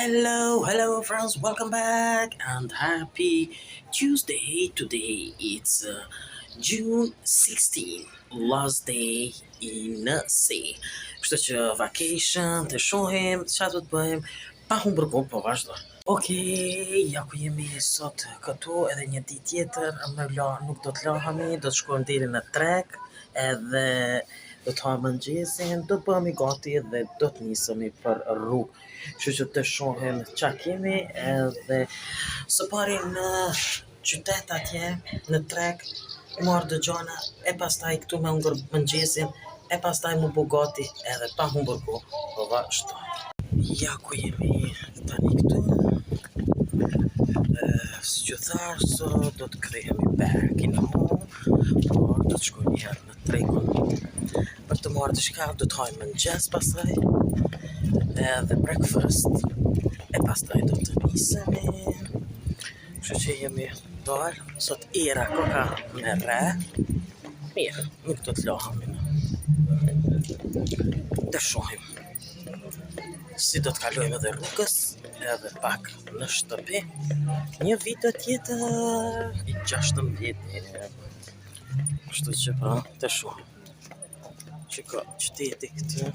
Hello friends, welcome back and happy Tuesday. Today it's June 16, last day in C. Kështu që vacation, të shohim, çfarë do të bëjmë, pa humbur kohë, po vazhdo. Okej, ja ku jemi sot këtu, edhe një ditë tjetër, nuk do të lahemi, do të shkojmë deri në trek, edhe do të hajmë mëngjesin, do të bëhemi gati dhe do të nisemi për rrugë. Kështu që të shohim ç'a kemi, edhe së pari në qytet atje, në trek, marrë dë gjana, e pastaj këtu me hungër mëngjesin, e pastaj mu bu gati edhe pa humbur kohë, po vazhdo. Ja ku jemi tani këtu. Si që thash, sot do të kthehemi back in home, por do të shkojmë një herë në tregun për të marrë diçka, do të hajmë mëngjes pastaj, edhe breakfast, e pastaj do të nisemi. Kështu që jemi dalë, sot era koka me re, mirë, nuk do të lahemi. Të shohim si do të kalojmë edhe rrugës, edhe pak në shtëpi, një video tjetër i 16. Kështu që pra, të shohim. Shiko, qyteti këtu.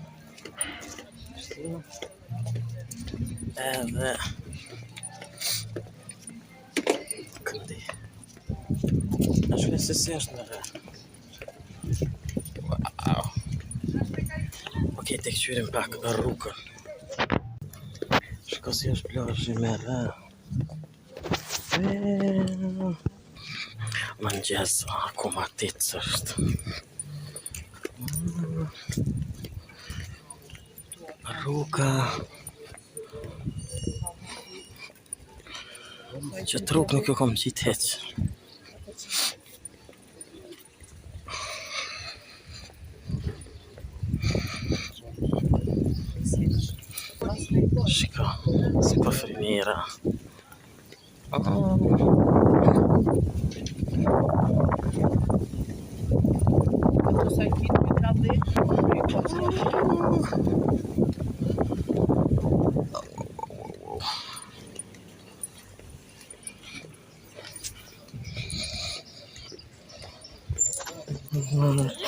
Edhe këndi. A shkoj se si është në re. Wow. Okej, të këqyrim pak rrugën. Shko si është plazhi me re. Mëngjes, akoma tic është. Rruga që të rrugë nuk ju kom qitë heq. Shiko, si po frimira.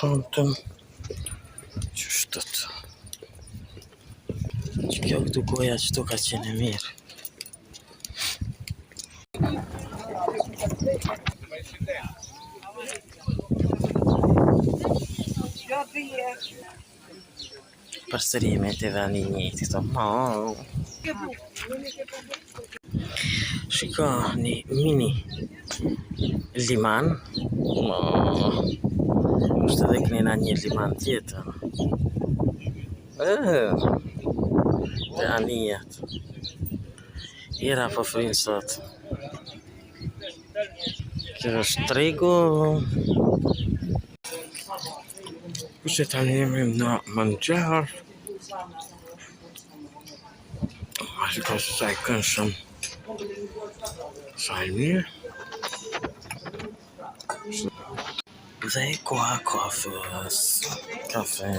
Tontëm qështët që kjo këtu goja qëtu ka qenë mirë. Përsërime të dhe një njëti këto. Shiko, një mini liman. Kështë edhe kënina një liman tjetër. Të anijat. Era po frinë sot. Kjo është tregu. Kështë tani jemi në mëngjar. Shiko se sa I këndshëm. Sa I mirë. Dhe koha kafës. Kafe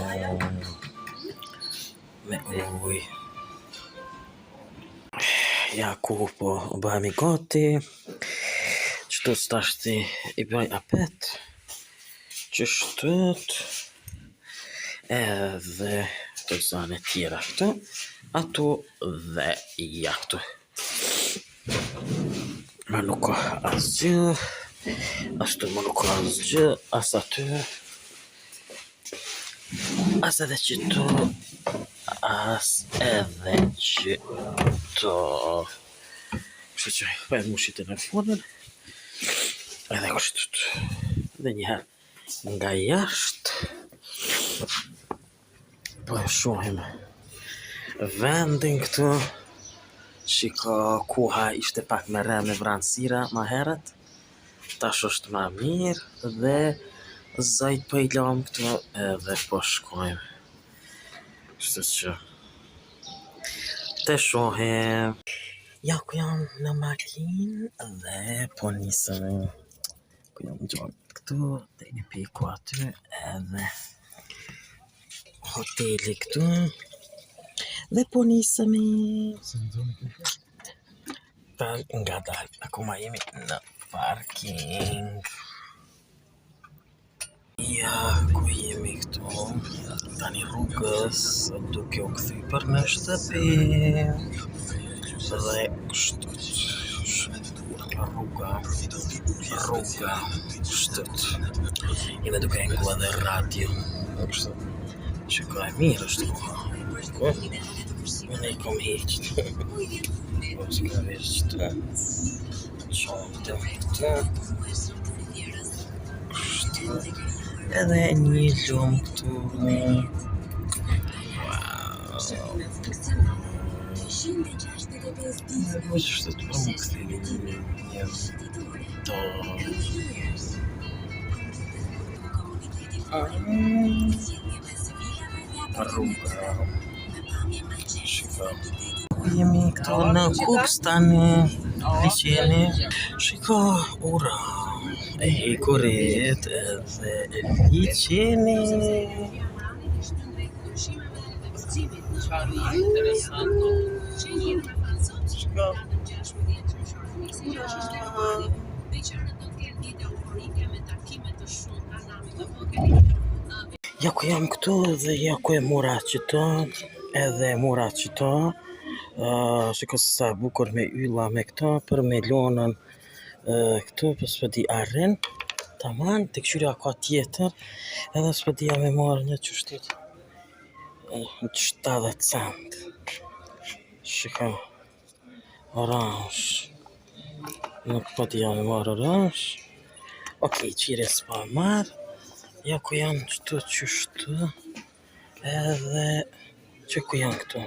me ujë. Ja ku po bëhemi gati. Qëtu stashti I bëj apet. Qështët. Edhe të zane tjera këtu. Ato dhe ja këtu. Ma nuk ka asgjë. Ashtu më nuk ka asgjë, as aty, as edhe qëtu, as edhe qëtu. Kështë që pa e mushi telefonën, edhe kështët. Dhe njëherë nga jashtë, po e shohim vendin këtu, shiko koha ishte pak me re me vranësira ma herët. Tash është ma mirë dhe zajt po I lam këtu edhe po shkojmë. Kështu që të shohim. Ja ku jam në makinë dhe po nisëm. Ku jam gjatë këtu, të një piku aty edhe hoteli këtu. Dhe po nisemi. Nga dalë, akoma jemi në parking. Ja, ku jemi këtu? Tani rrugës duke u kthy për në shtëpi. Dhe kështu rruga, kështu. Jemi duke ngua dhe radio. Kështu. Shikoj mirë është koha. Unë e kom heqt. Po s'ka vesh të qonte këtu. Kështu. Edhe një lumë këtu. Po që të më këthiri një do... Rruga... Shiko... Jemi këtu në Kuks tani, liqeni. Shiko, ura... E kuret edhe liqeni. Ja ku jam këtu dhe ja ku e mora qëto, edhe mora qëto. Shiko se sa bukur me ylla me këto, për me lonën këtu, për s'po di arren. Taman, të këshyria ka tjetër, edhe s'po di ja me marrë një qështit. 70 cent. Shiko, orange. Nuk po di ja me marrë orange. Okej, qire s'pa marrë. Ja ku janë qështu, edhe që ku janë këtu.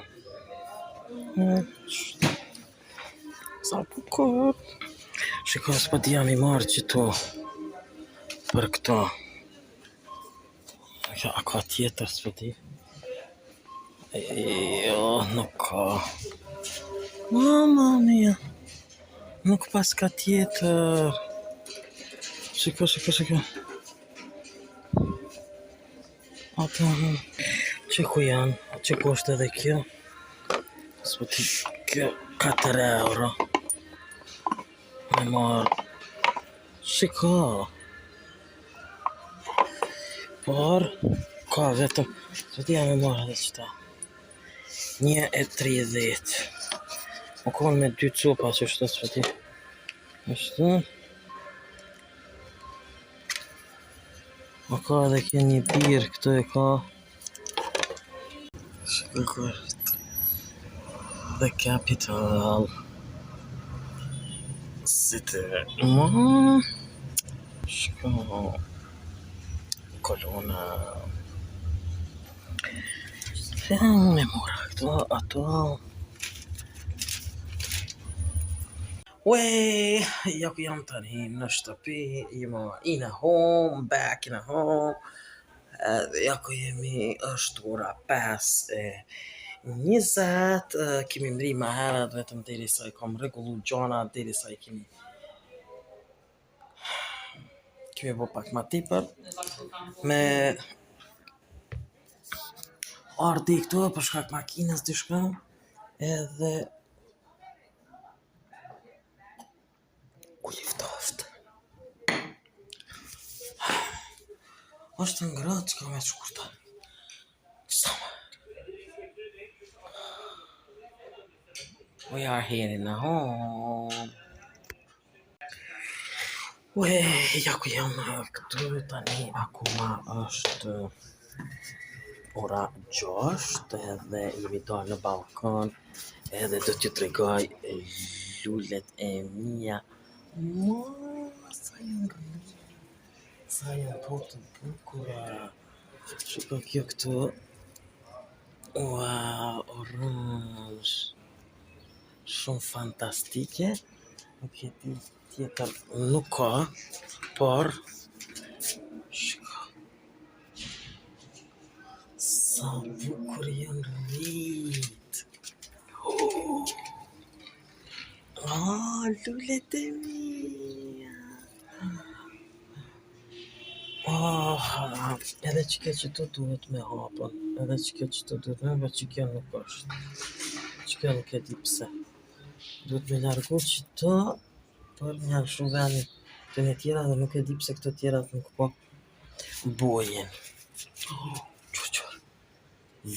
Sa bukur. Shiko, s'po di ja me marrë qëtu. Për këto. A ka tjetër s'po di. Jo, nuk ka. Mamma mia. Nuk pas ka tjetër. Shiko. Ato, që ku janë? Që ku është edhe kjo? S'po ti, kjo 4 euro. Me marrë. Shiko. Por, ka vetëm. S'po ti jam me marrë edhe qëta. 1,30. Më konë me 2 copa që shtë s'po ti. Ashtu. Më ka edhe kjo një birë, këto e ka. Shiko kështë. The Capital. Si të... Shiko... Kolona... Me mora këto, ato... Wey, ja ku jam tani në shtëpi, back in a home. Ja ku jemi është ora 5:20, kemi mri ma herët vetëm deri sa I kom rregullu gjana, deri sa I kemi bo pak ma tepër me ardi këtu për shkak makinës diçka, edhe u liftoft. Është ngratë që ka me të shkurta. Sama. We are here in a home. Ja ku jam këtu tani akoma është ora 6 edhe jemi dalë në balkon edhe do t'ju tregoj lulet e mia. Sa janë po të bukura. Shiko kjo këtu. Wow, orange. Shumë fantastike. Nuk e di tjetër nuk ka, por shiko. Sa bukur janë rrit. Lulet e mia. Edhe që ke që të duhet me hapën. edhe që të duhet me bë që kjo nuk është. Që kjo nuk e di pse. Duhet me largu që të për një shumë veni të një tjera dhe nuk e di pse këto tjerat nuk po bojen. Qur.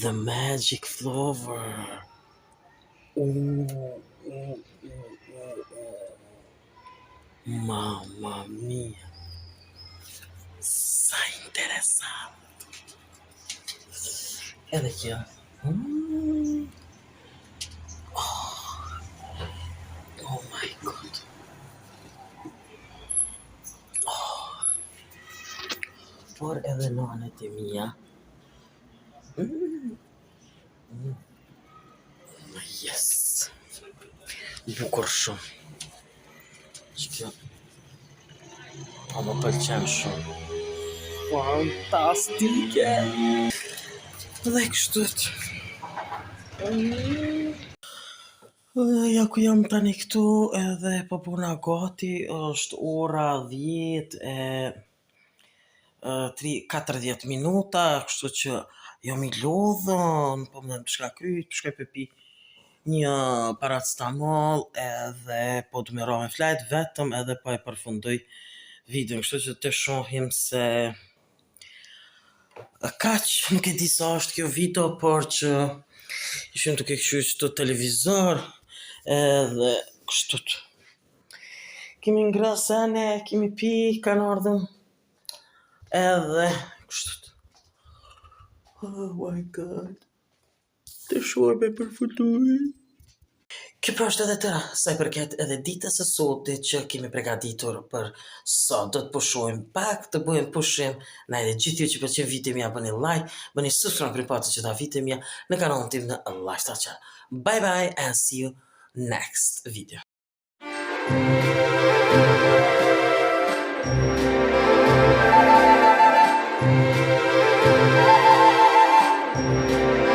The magic flower. Mamma mia. Sa interesant. Edhe kjo. Oh my god. Por edhe nanet e mia. Yes. Bukur shumë. Që kjo. Po më pëlqen shumë. Fantastike. Dhe kështu ja ku jam tani këtu edhe po puna gati, është ora 10:40 minuta, kështu që jam i lodhën, po më të shka kryt, shkoj pi një paracetamol edhe po të më ra me flajt vetëm edhe po e përfundoj videon, kështu që të shohim se kaq, nuk e di sa është kjo video, por që ishim duke kështu të televizor edhe kështu. Kemi ngrasane, kemi pi, kanë ardhën edhe kështu. Oh my god. Të shuar me përfunduj. Kjo pra është edhe tëra, sa i përket edhe ditës së sotit që kemi përgatitur për sot. Do të pushojmë pak, të bëjmë pushim, na edhe gjithë ju që pëlqen video mia bëni like, bëni subscribe për patë që ta video mia në kanalin tim në Lifestyle Channel. Bye bye and see you next video.